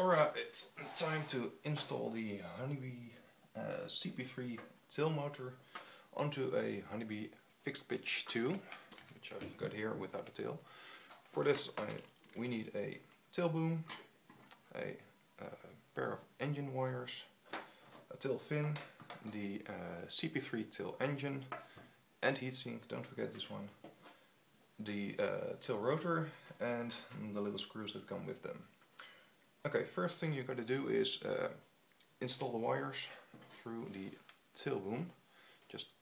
Alright, it's time to install the Honeybee CP3 tail motor onto a Honeybee fixed pitch 2, which I've got here without the tail. For this we need a tail boom, a pair of engine wires, a tail fin, the CP3 tail engine and heatsink, don't forget this one, the tail rotor and the little screws that come with them. Okay, first thing you've got to do is install the wires through the tail boom. Just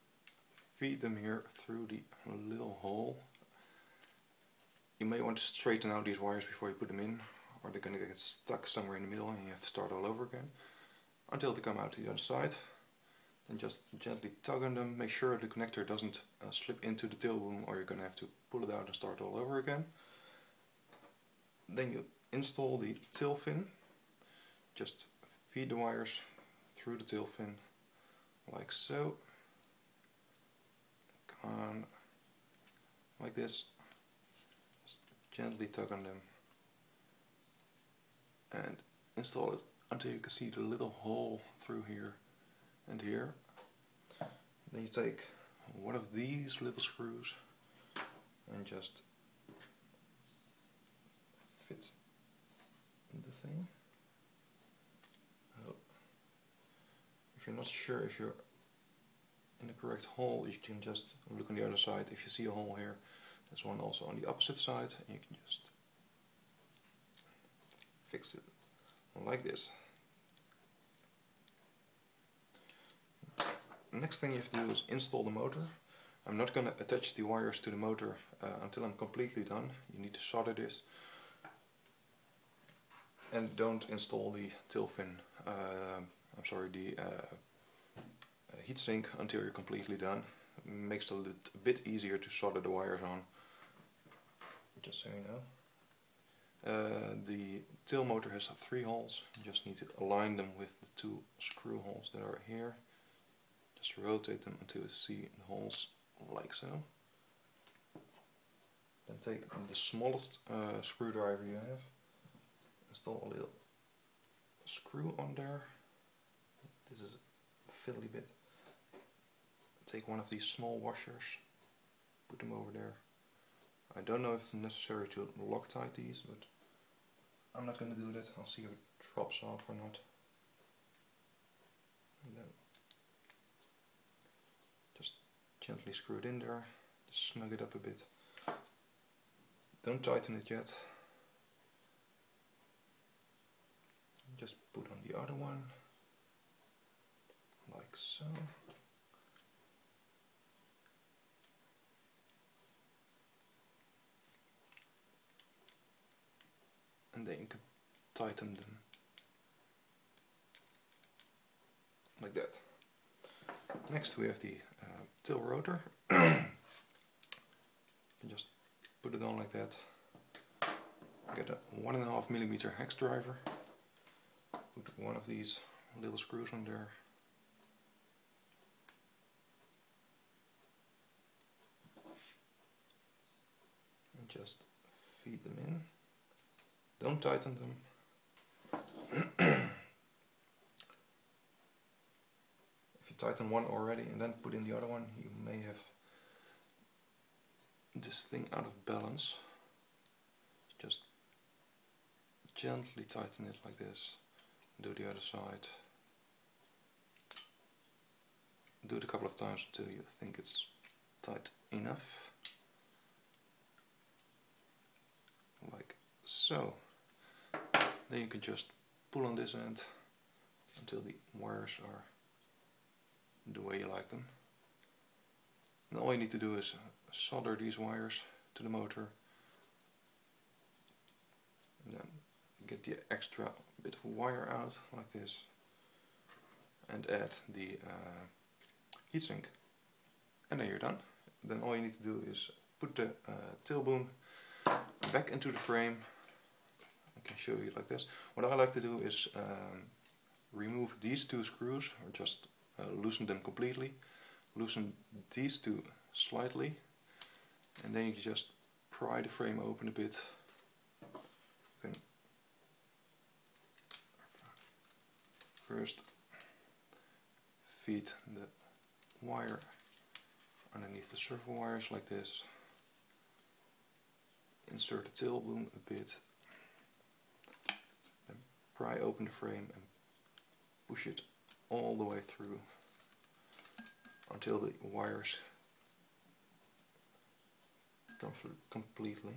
feed them here through the little hole. You may want to straighten out these wires before you put them in, or they're going to get stuck somewhere in the middle and you have to start all over again until they come out to the other side. Then just gently tug on them, make sure the connector doesn't slip into the tail boom or you're going to have to pull it out and start all over again. Then you install the tail fin. Just feed the wires through the tail fin like so. Come on, like this. Just gently tug on them and install it until you can see the little hole through here and here. Then you take one of these little screws and just fit the thing. Oh. If you're not sure if you're in the correct hole, you can just look on the other side. If you see a hole here, there's one also on the opposite side, and you can just fix it like this. Next thing you have to do is install the motor. I'm not going to attach the wires to the motor until I'm completely done. You need to solder this. And don't install the tail fin, the heatsink until you're completely done. It makes it a bit easier to solder the wires on, just so you know. The tail motor has 3 holes. You just need to align them with the 2 screw holes that are here. Just rotate them until you see the holes like so. Then take the smallest screwdriver you have. Install a little screw on there. This is a fiddly bit. Take one of these small washers, put them over there. I don't know if it's necessary to Loctite these, but I'm not going to do that. I'll see if it drops off or not. And then just gently screw it in there, just snug it up a bit. Don't tighten it yet. Just put on the other one, like so. And then you can tighten them like that. Next we have the tail rotor. Just put it on like that. Get a 1.5mm hex driver. Put one of these little screws on there. And just feed them in. Don't tighten them. If you tighten one already and then put in the other one, you may have this thing out of balance. Just gently tighten it like this. Do the other side. Do it a couple of times until you think it's tight enough. Like so. Then you can just pull on this end until the wires are the way you like them. And all you need to do is solder these wires to the motor. And then get the extra bit of wire out like this and add the heatsink, and then you're done. Then all you need to do is put the tail boom back into the frame. I can show you like this. What I like to do is remove these 2 screws, or just loosen them completely, loosen these 2 slightly, and then you just pry the frame open a bit. You can First feed the wire underneath the servo wires like this. Insert the tail boom a bit. Then pry open the frame and push it all the way through until the wires come through completely.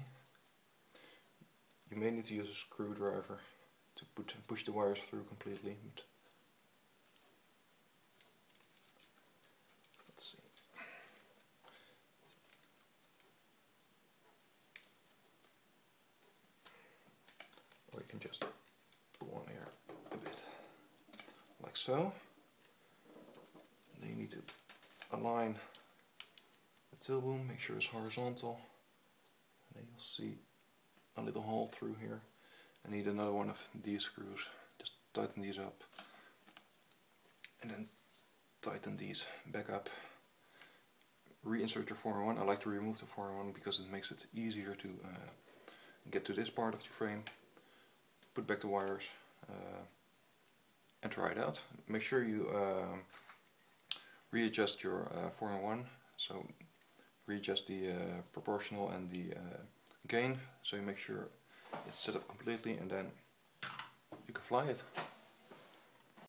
You may need to use a screwdriver to push the wires through completely. But let's see. Or you can just pull on here a bit, like so. Then you need to align the tail boom, make sure it's horizontal. And then you'll see a little hole through here. I need another one of these screws. Just tighten these up and then tighten these back up. Reinsert your 4-in-1. I like to remove the 4-in-1 because it makes it easier to get to this part of the frame. Put back the wires and try it out. Make sure you readjust your 4-in-1. So readjust the proportional and the gain, so you make sure it's set up completely, and then you can fly it.